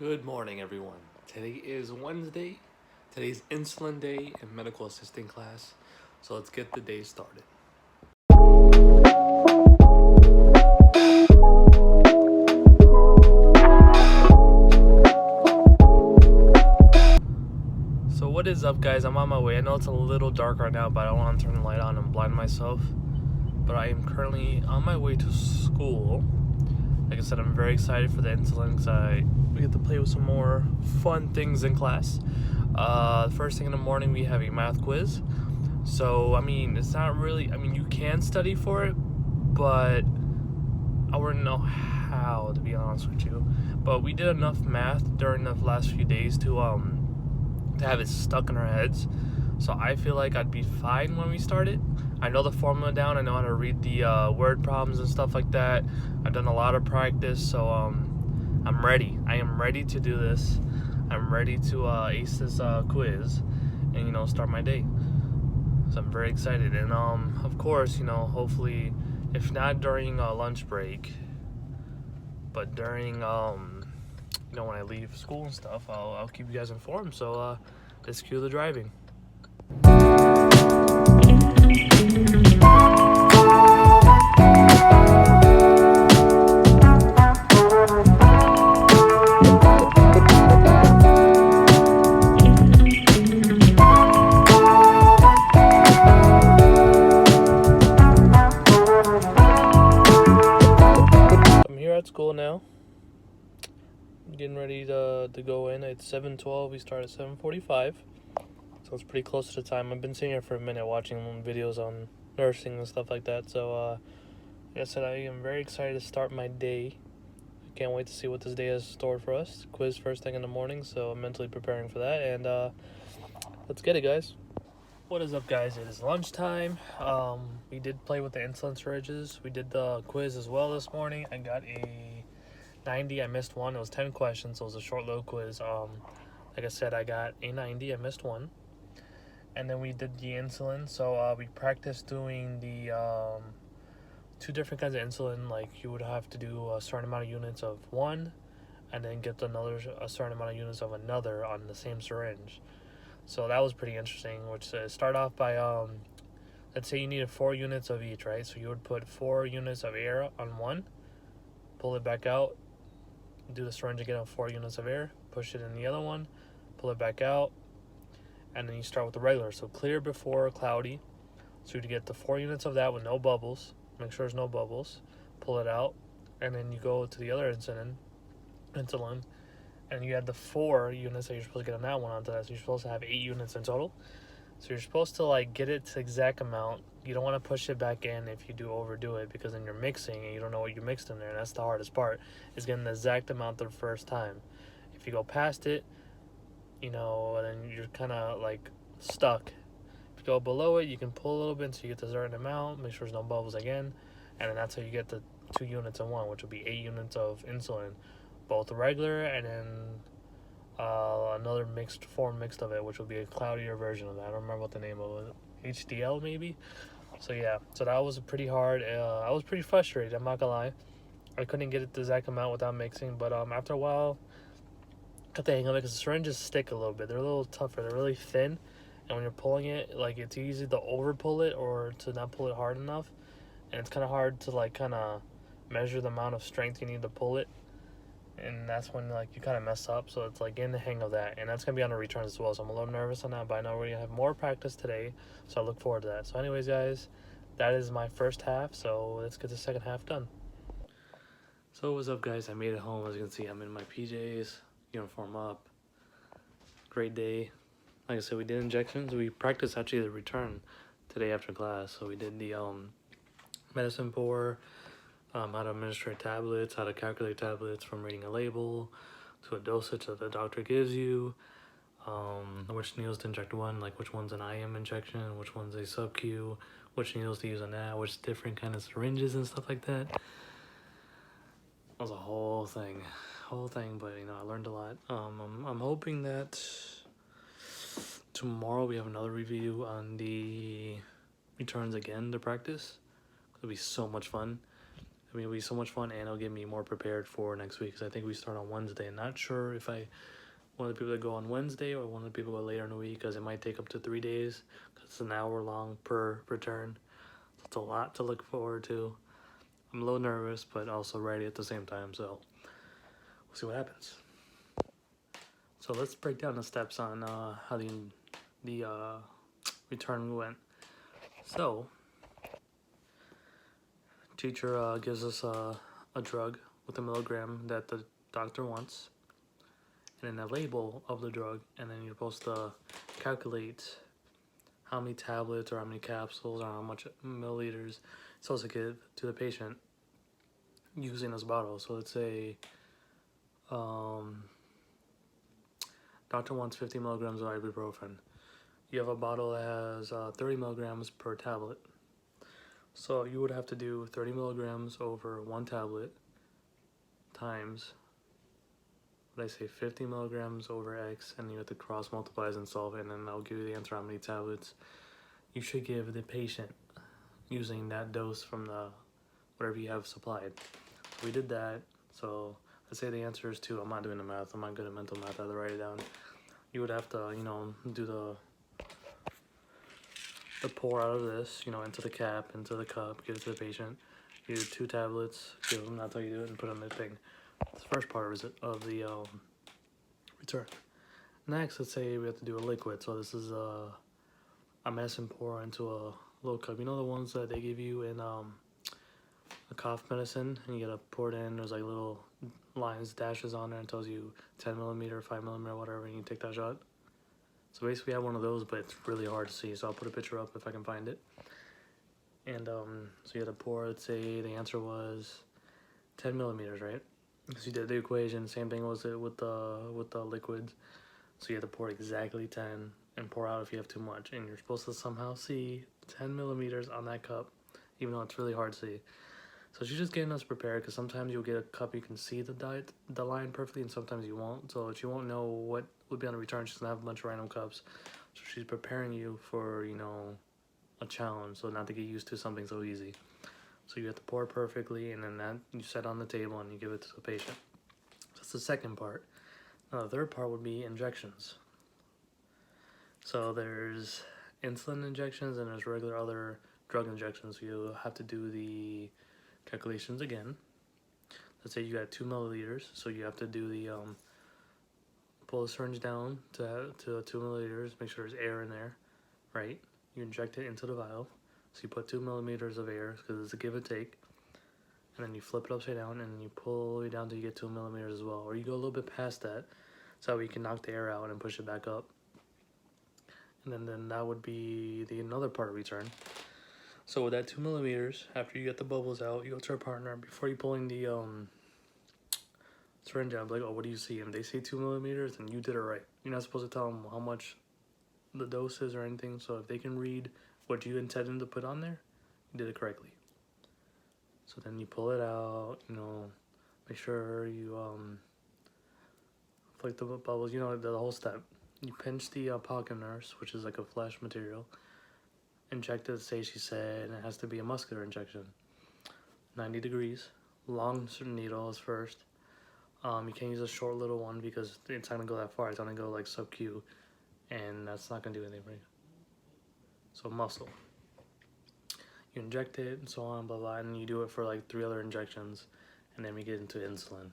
Good morning, everyone. Today is Wednesday. Today's insulin day and medical assisting class. So let's get the day started. So what is up, guys? I'm on my way. I know it's a little dark right now, but I don't want to turn the light on and blind myself. But I am currently on my way to school. Like I said, I'm very excited for the insulin because we get to play with some more fun things in class. First thing in the morning, we have a math quiz. So, it's not really, you can study for it, but I wouldn't know how, to be honest with you. But we did enough math during the last few days to have it stuck in our heads. So I feel like I'd be fine when we start it. I know the formula down. I know how to read the word problems and stuff like that. I've done a lot of practice, so I'm ready. I am ready to do this. I'm ready to ace this quiz and, start my day. So I'm very excited. And, of course, hopefully, if not during lunch break, but during, when I leave school and stuff, I'll keep you guys informed. So let's cue the driving. I'm here at school now. Getting ready to go in. It's 7:12. We start at 7:45. So it's pretty close to the time. I've been sitting here for a minute watching videos on nursing and stuff like that. So, like I said, I am very excited to start my day. I can't wait to see what this day has stored for us. Quiz first thing in the morning, so I'm mentally preparing for that. And let's get it, guys. What is up, guys? It is lunchtime. We did play with the insulin syringes. We did the quiz as well this morning. I got a 90. I missed one. It was 10 questions, so it was a short little quiz. Like I said, I got a 90. I missed one. And then we did the insulin. So we practiced doing the two different kinds of insulin. Like you would have to do a certain amount of units of one, and then get a certain amount of units of another on the same syringe. So that was pretty interesting. Which start off by let's say you needed 4 units of each, right? So you would put 4 units of air on one, pull it back out, do the syringe again of 4 units of air, push it in the other one, pull it back out, and then you start with the regular. So clear before cloudy. So you get the 4 units of that with no bubbles. Make sure there's no bubbles. Pull it out, and then you go to the other insulin, and you add the 4 units that you're supposed to get on that one onto that. So you're supposed to have 8 units in total. So you're supposed to get it to exact amount. You don't want to push it back in if you do overdo it, because then you're mixing and you don't know what you mixed in there. And that's the hardest part, is getting the exact amount the first time. If you go past it, then you're kind of stuck. If you go below it, you can pull a little bit so you get the certain amount. Make sure there's no bubbles again, and then that's how you get the 2 units in one, which will be 8 units of insulin, both regular and then another mixed of it, which will be a cloudier version of that. I don't remember what the name of it. HDL maybe. So yeah, so that was pretty hard. I was pretty frustrated. I'm not gonna lie. I couldn't get it the exact amount without mixing, but after a while, got the hang of it, because the syringes stick a little bit. They're a little tougher. They're really thin, and when you're pulling it, it's easy to over pull it or to not pull it hard enough, and it's kind of hard to kind of measure the amount of strength you need to pull it, and that's when you kind of mess up. So it's getting the hang of that, and that's gonna be on the returns as well. So I'm a little nervous on that, but I know we're gonna have more practice today, so I look forward to that. So anyways, guys, that is my first half. So let's get the second half done. So what's up, guys? I made it home. As you can see, I'm in my PJs, uniform up. Great day. Like I said, we did injections. We practiced actually the return today after class. So we did the medicine pour, how to administer tablets, how to calculate tablets from reading a label to a dosage that the doctor gives you, which needles to inject when, which one's an IM injection, which one's a sub-Q, which needles to use on that, which different kind of syringes and stuff like that. That was a whole thing, but I learned a lot. I'm hoping that tomorrow we have another review on the returns again to practice. It'll be so much fun. I mean, it'll be so much fun, and it'll get me more prepared for next week. Because I think we start on Wednesday. Not sure if I want the people to go on Wednesday or want the people to go later in the week, because it might take up to 3 days. Because it's an hour long per turn. It's a lot to look forward to. I'm a little nervous, but also ready at the same time. So we'll see what happens. So let's break down the steps on how the return went. So teacher gives us a drug with a milligram that the doctor wants, and then a label of the drug, and then you're supposed to calculate how many tablets or how many capsules or how much milliliters it's supposed to give to the patient using this bottle. So let's say doctor wants 50 milligrams of ibuprofen. You have a bottle that has 30 milligrams per tablet. So you would have to do 30 milligrams over one tablet times, what I say, 50 milligrams over X, and you have to cross multiply and solve it, and then I'll give you the answer how many tablets you should give the patient using that dose from the whatever you have supplied. So we did that. So I'd say the answer is 2. I'm not doing the math. I'm not good at mental math. I have to write it down. You would have to, do the pour out of this, into the cap, into the cup, give it to the patient. You do 2 tablets, give them, that's how you do it, and put it on the thing. That's the first part of the return. Next, let's say we have to do a liquid. So this is a medicine pour into a little cup. You know the ones that they give you in a cough medicine, and you gotta pour it in. There's like little lines, dashes on there, and tells you 10 millimeter, 5 millimeter, whatever, and you take that shot. So basically, I have one of those, but it's really hard to see. So I'll put a picture up if I can find it. And so you had to pour. Let's say the answer was 10 millimeters, right? Because you did the equation. Same thing was it with the liquids. So you had to pour exactly 10 and pour out if you have too much. And you're supposed to somehow see 10 millimeters on that cup, even though it's really hard to see. So she's just getting us prepared, because sometimes you'll get a cup you can see the line perfectly, and sometimes you won't. So she won't know what would be on the return. She's gonna have a bunch of random cups. So she's preparing you for, a challenge, so not to get used to something so easy. So you have to pour perfectly, and then that you set on the table and you give it to the patient. That's the second part. Now the third part would be injections. So there's insulin injections and there's regular other drug injections. So you have to do the calculations again. Let's say you got 2 milliliters, so you have to do the pull the syringe down to 2 milliliters, make sure there's air in there, right? You inject it into the vial. So you put 2 millimeters of air, because it's a give and take, and then you flip it upside down and you pull all the way down till you get 2 millimeters as well, or you go a little bit past that, so you can knock the air out and push it back up. And then that would be another part of return. So with that 2 millimeters, after you get the bubbles out, you go to our partner. Before you pulling the syringe out, like, oh, what do you see? And they say 2 millimeters, and you did it right. You're not supposed to tell them how much the dose is or anything. So if they can read what you intended to put on there, you did it correctly. So then you pull it out, make sure you flick the bubbles, the whole step. You pinch the pocket nurse, which is like a flash material. Inject it, say she said, and it has to be a muscular injection. 90 degrees. Long needle is first. You can't use a short little one because it's not gonna go that far. It's gonna go like sub-Q, and that's not gonna do anything for you. So muscle. You inject it and so on, blah blah, and you do it for like 3 other injections, and then we get into insulin.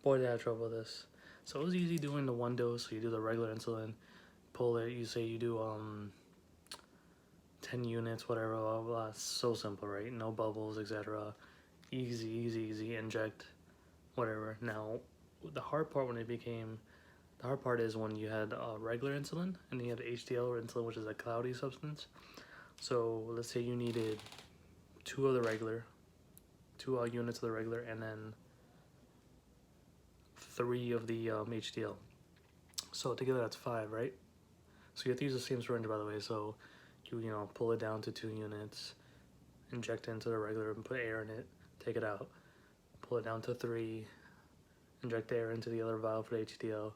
Boy, did I have trouble with this. So it was easy doing the 1 dose. So you do the regular insulin, pull it. You say you do 10 units, whatever, blah blah blah. It's so simple, right? No bubbles, etc. Easy, easy, easy. Inject, whatever. Now, the hard part is when you had regular insulin and then you had HDL or insulin, which is a cloudy substance. So let's say you needed 2 of the regular, 2 units of the regular, and then 3 of the HDL. So together that's 5, right? So you have to use the same syringe, by the way. So you pull it down to 2 units, inject it into the regular and put air in it, take it out, pull it down to 3, inject air into the other vial for the HDL.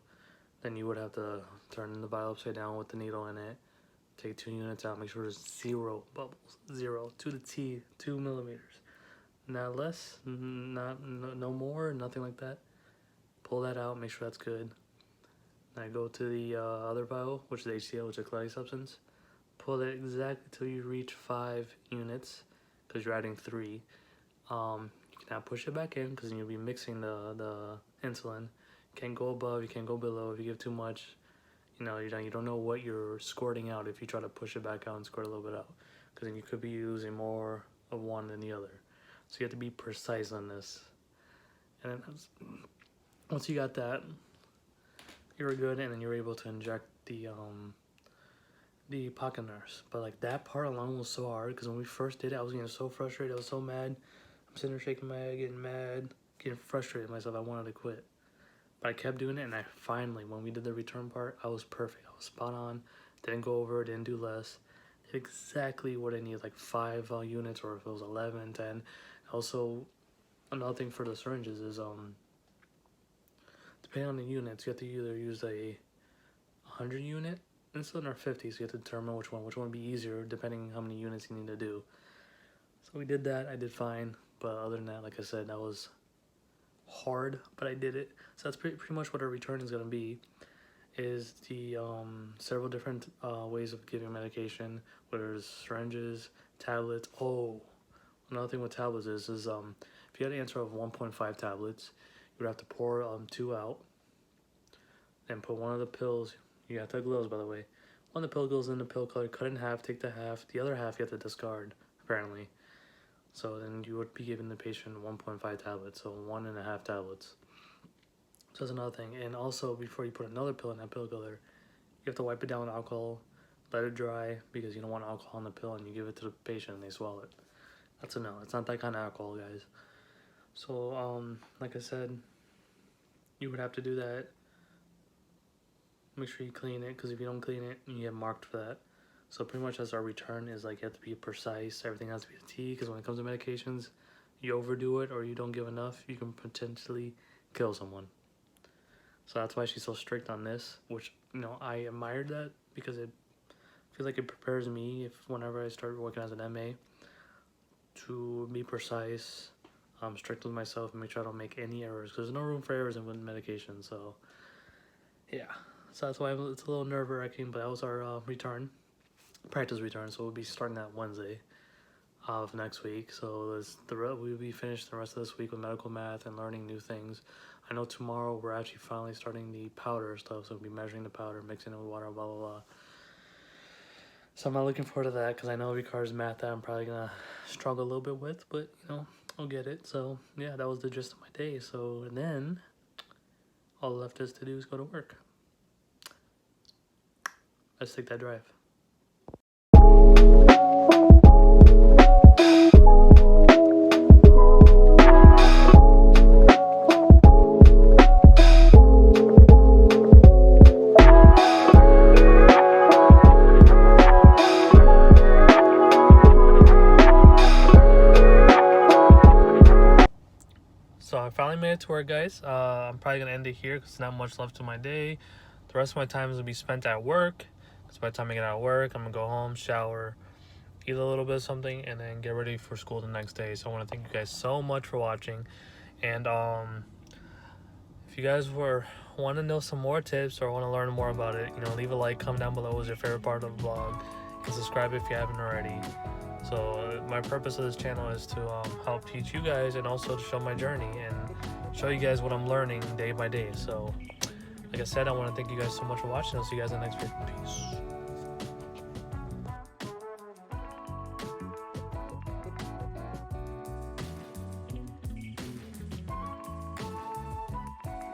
Then you would have to turn the vial upside down with the needle in it, take 2 units out, make sure there's 0 bubbles, 0 to the T, 2 millimeters, not less, no more, nothing like that. Pull that out, make sure that's good. Now go to the other vial, which is HCl, which is a collecting substance. Pull it exactly till you reach 5 units, because you're adding 3. You can now push it back in, because you'll be mixing the insulin. You can't go above, you can't go below. If you give too much, you don't know what you're squirting out if you try to push it back out and squirt a little bit out, because then you could be using more of one than the other. So you have to be precise on this. And then once you got that, you're good, and then you're able to inject the pocket nurse. But like that part alone was so hard, because when we first did it, I was getting so frustrated. I was so mad. I'm sitting there shaking my head, getting mad, getting frustrated with myself. I wanted to quit. But I kept doing it, and I finally, when we did the return part, I was perfect. I was spot on. Didn't go over, didn't do less. Did exactly what I needed, like 5 units, or if it was 11, 10. Also, another thing for the syringes is, depending on the units, you have to either use a 100 unit insulin or 50, so you have to determine which one would be easier depending on how many units you need to do. So we did that. I did fine, but other than that, like I said, that was hard, but I did it. So that's pretty much what our return is going to be, is the several different ways of giving medication, whether it's syringes, tablets. Oh, another thing with tablets is if you had an answer of 1.5 tablets, you would have to pour 2 out, and put one of the pills. You have to have gloves, by the way. One of the pill goes in the pill color, cut it in half, take the half. The other half you have to discard, apparently. So then you would be giving the patient 1.5 tablets, so 1.5 tablets. So that's another thing. And also, before you put another pill in that pill color, you have to wipe it down with alcohol, let it dry, because you don't want alcohol in the pill, and you give it to the patient and they swallow it. That's a no. It's not that kind of alcohol, guys. So, like I said, you would have to do that. Make sure you clean it, because if you don't clean it, you get marked for that. So pretty much that's our return, is like you have to be precise. Everything has to be a T, because when it comes to medications, you overdo it or you don't give enough, you can potentially kill someone. So that's why she's so strict on this, which, I admired that, because it feels like it prepares me whenever I start working as an MA to be precise, strict with myself, and make sure I don't make any errors, because there's no room for errors in medication. So yeah, so that's why it's a little nerve-wracking, but that was our practice return. So we'll be starting that Wednesday of next week. So we'll be finished the rest of this week with medical math and learning new things. I know tomorrow we're actually finally starting the powder stuff, so we'll be measuring the powder, mixing it with water, blah, blah, blah. So I'm not looking forward to that, because I know it requires math that I'm probably going to struggle a little bit with, but, I'll get it. So, yeah, that was the gist of my day. So, and then all left is to do is go to work. Let's take that drive. So I finally made it to work, guys. I'm probably going to end it here, because there's not much left to my day. The rest of my time is going to be spent at work. So by the time I get out of work, I'm going to go home, shower, eat a little bit of something, and then get ready for school the next day. So I want to thank you guys so much for watching. And if you guys want to know some more tips or want to learn more about it, leave a like, comment down below what was your favorite part of the vlog, and subscribe if you haven't already. So my purpose of this channel is to help teach you guys, and also to show my journey and show you guys what I'm learning day by day. So like I said, I want to thank you guys so much for watching. I'll see you guys in the next video. Peace.